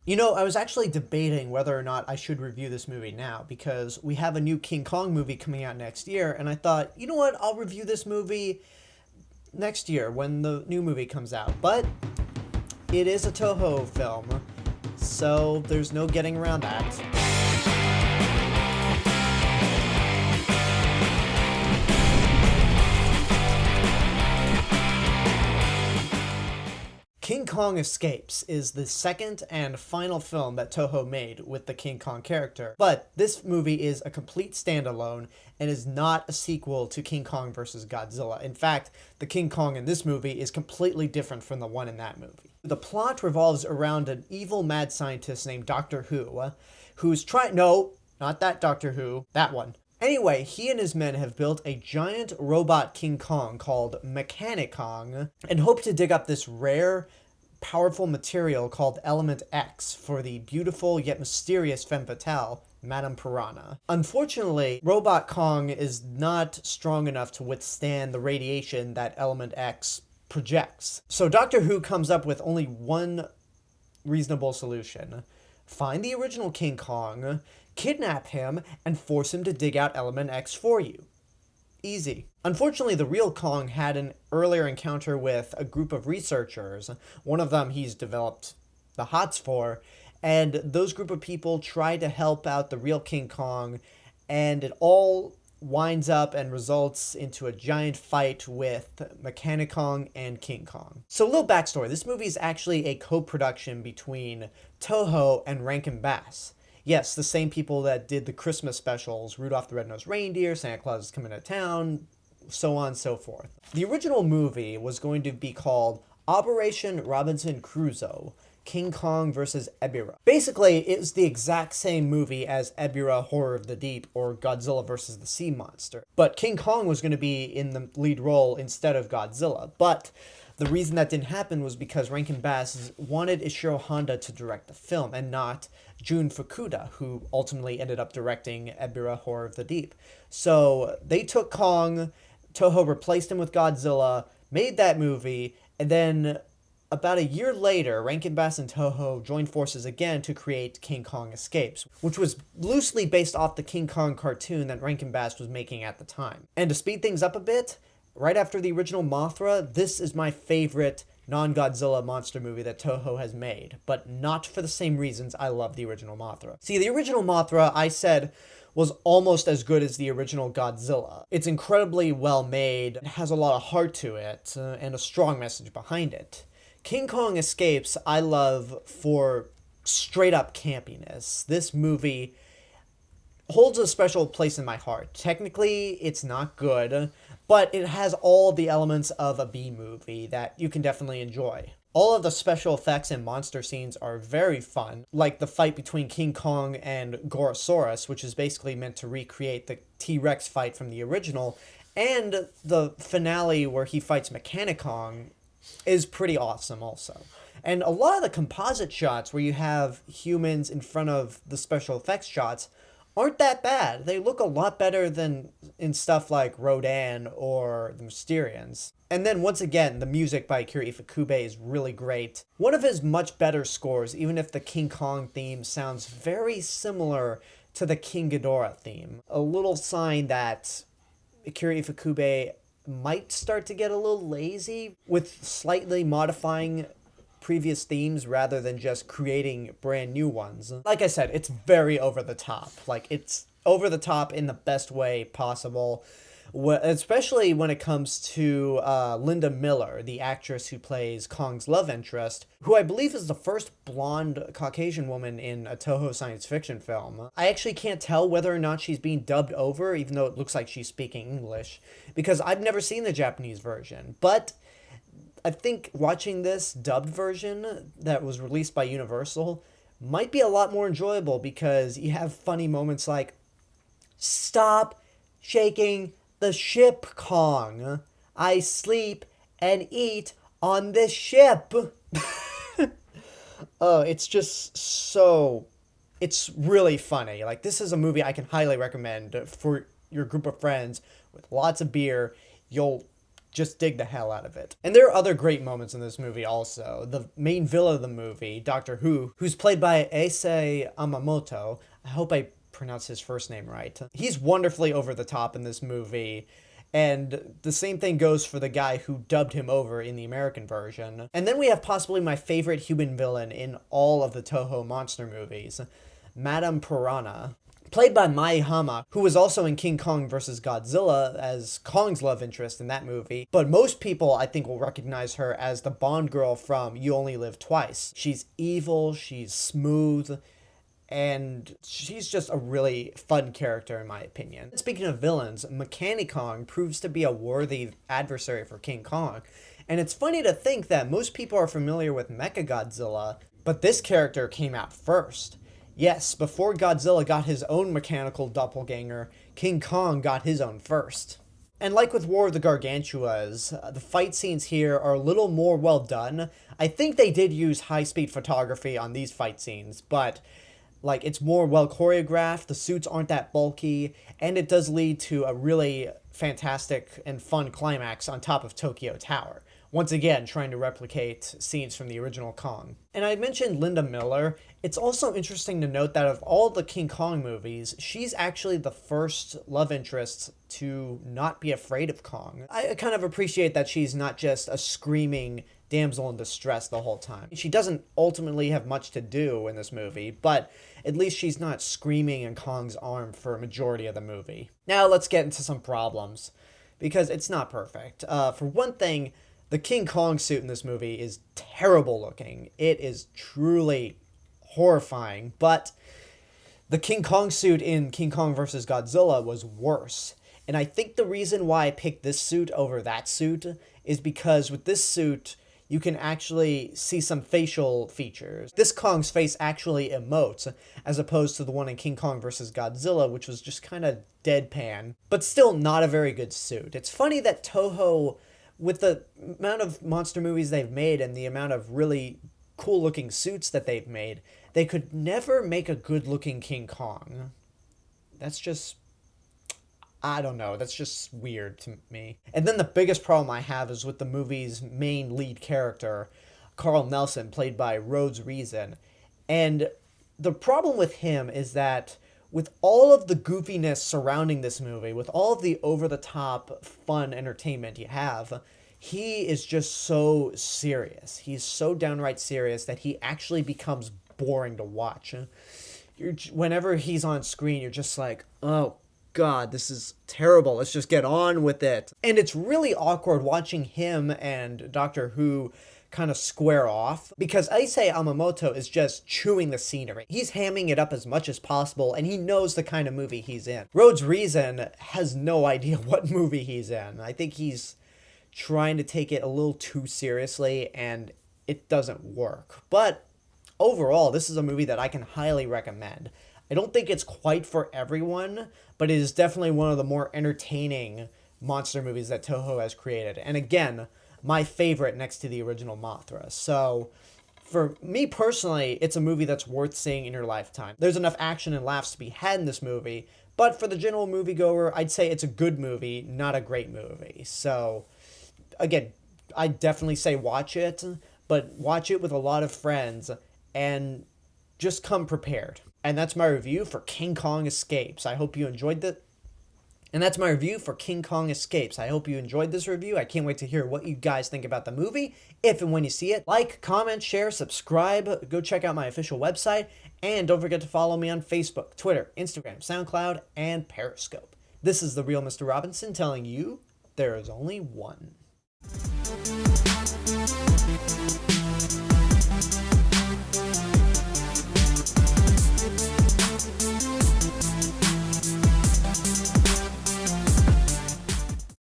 You know, I was actually debating whether or not I should review this movie now because we have a new King Kong movie coming out next year, and I thought, you know what, I'll review this movie next year when the new movie comes out. But it is a Toho film, so there's no getting around that. King Kong Escapes is the second and final film that Toho made with the King Kong character, but this movie is a complete standalone and is not a sequel to King Kong vs. Godzilla. In fact, the King Kong in this movie is completely different from the one in that movie. The plot revolves around an evil mad scientist named Doctor Who, who's trying— no, not that Doctor Who, that one. Anyway, he and his men have built a giant robot King Kong called Mechani-Kong and hope to dig up this rare, powerful material called Element X for the beautiful yet mysterious femme fatale, Madame Piranha. Unfortunately, Robot Kong is not strong enough to withstand the radiation that Element X projects. So Doctor Who comes up with only one reasonable solution. Find the original King Kong, kidnap him, and force him to dig out Element X for you. Easy. Unfortunately, the real Kong had an earlier encounter with a group of researchers. One of them he's developed the hots for, and those group of people try to help out the real King Kong, and it all winds up and results into a giant fight with Mechani-Kong and King Kong. So a little backstory. This movie is actually a co-production between Toho and Rankin Bass. Yes, the same people that did the Christmas specials, Rudolph the Red-Nosed Reindeer, Santa Claus is Coming to Town, so on and so forth. The original movie was going to be called Operation Robinson Crusoe, King Kong vs. Ebirah. Basically, it's the exact same movie as Ebirah Horror of the Deep or Godzilla vs. the Sea Monster. But King Kong was going to be in the lead role instead of Godzilla. But the reason that didn't happen was because Rankin Bass wanted Ishiro Honda to direct the film and not Jun Fukuda, who ultimately ended up directing Ebirah Horror of the Deep. So they took Kong, Toho replaced him with Godzilla, made that movie, and then about a year later, Rankin Bass and Toho joined forces again to create King Kong Escapes, which was loosely based off the King Kong cartoon that Rankin Bass was making at the time. And to speed things up a bit, right after the original Mothra, this is my favorite non-Godzilla monster movie that Toho has made, but not for the same reasons I love the original Mothra. See, the original Mothra, I said, was almost as good as the original Godzilla. It's incredibly well made, it has a lot of heart to it, and a strong message behind it. King Kong Escapes, I love for straight up campiness. This movie holds a special place in my heart. Technically, it's not good, but it has all the elements of a B movie that you can definitely enjoy. All of the special effects and monster scenes are very fun, like the fight between King Kong and Gorosaurus, which is basically meant to recreate the T-Rex fight from the original, and the finale where he fights Mechani-Kong is pretty awesome also. And a lot of the composite shots where you have humans in front of the special effects shots aren't that bad. They look a lot better than in stuff like Rodan or the Mysterians. And then once again, the music by Akira Ifukube is really great. One of his much better scores, even if the King Kong theme sounds very similar to the King Ghidorah theme. A little sign that Akira Ifukube might start to get a little lazy with slightly modifying previous themes rather than just creating brand new ones. Like I said, it's very over the top. Like, it's over the top in the best way possible, especially when it comes to Linda Miller, the actress who plays Kong's love interest, who I believe is the first blonde Caucasian woman in a Toho science fiction film. I actually can't tell whether or not she's being dubbed over, even though it looks like she's speaking English, because I've never seen the Japanese version. But I think watching this dubbed version that was released by Universal might be a lot more enjoyable because you have funny moments like, "Stop shaking the ship, Kong. I sleep and eat on this ship." Oh, it's just so... It's really funny. Like, this is a movie I can highly recommend for your group of friends with lots of beer. You'll just dig the hell out of it. And there are other great moments in this movie also. The main villain of the movie, Doctor Who, who's played by Issei Yamamoto. I hope I pronounced his first name right. He's wonderfully over the top in this movie. And the same thing goes for the guy who dubbed him over in the American version. And then we have possibly my favorite human villain in all of the Toho monster movies, Madame Piranha, played by Mai Hama, who was also in King Kong vs. Godzilla as Kong's love interest in that movie. But most people, I think, will recognize her as the Bond girl from You Only Live Twice. She's evil, she's smooth, and she's just a really fun character in my opinion. Speaking of villains, Mechani-Kong proves to be a worthy adversary for King Kong. And it's funny to think that most people are familiar with Mechagodzilla, but this character came out first. Yes, before Godzilla got his own mechanical doppelganger, King Kong got his own first. And like with War of the Gargantuas, the fight scenes here are a little more well done. I think they did use high-speed photography on these fight scenes, but like it's more well choreographed, the suits aren't that bulky, and it does lead to a really fantastic and fun climax on top of Tokyo Tower. Once again, trying to replicate scenes from the original Kong. And I mentioned Linda Miller. It's also interesting to note that of all the King Kong movies, she's actually the first love interest to not be afraid of Kong. I kind of appreciate that she's not just a screaming damsel in distress the whole time. She doesn't ultimately have much to do in this movie, but at least she's not screaming in Kong's arm for a majority of the movie. Now let's get into some problems, because it's not perfect. For one thing, the King Kong suit in this movie is terrible looking. It is truly horrifying, but the King Kong suit in King Kong vs. Godzilla was worse. And I think the reason why I picked this suit over that suit is because with this suit, you can actually see some facial features. This Kong's face actually emotes, as opposed to the one in King Kong vs. Godzilla, which was just kind of deadpan, but still not a very good suit. It's funny that Toho, with the amount of monster movies they've made and the amount of really cool looking suits that they've made, they could never make a good looking King Kong. That's just, I don't know, that's just weird to me. And then the biggest problem I have is with the movie's main lead character, Carl Nelson, played by Rhodes Reason. And the problem with him is that with all of the goofiness surrounding this movie, with all of the over-the-top fun entertainment you have, he is just so serious. He's so downright serious that he actually becomes boring to watch. Whenever he's on screen, you're just like, oh God, this is terrible. Let's just get on with it. And it's really awkward watching him and Doctor Who kind of square off, because Issei Yamamoto is just chewing the scenery. He's hamming it up as much as possible, and he knows the kind of movie he's in. Rhodes Reason has no idea what movie he's in. I think he's trying to take it a little too seriously, and it doesn't work. But overall, this is a movie that I can highly recommend. I don't think it's quite for everyone, but it is definitely one of the more entertaining monster movies that Toho has created. And again, my favorite next to the original Mothra. So for me personally, it's a movie that's worth seeing in your lifetime. There's enough action and laughs to be had in this movie, but for the general moviegoer, I'd say it's a good movie, not a great movie. So again, I definitely say watch it, but watch it with a lot of friends and just come prepared. And that's my review for King Kong Escapes. I hope you enjoyed this review. I can't wait to hear what you guys think about the movie, if and when you see it. Like, comment, share, subscribe, go check out my official website, and don't forget to follow me on Facebook, Twitter, Instagram, SoundCloud, and Periscope. This is The Real Mr. Robinson telling you there is only one.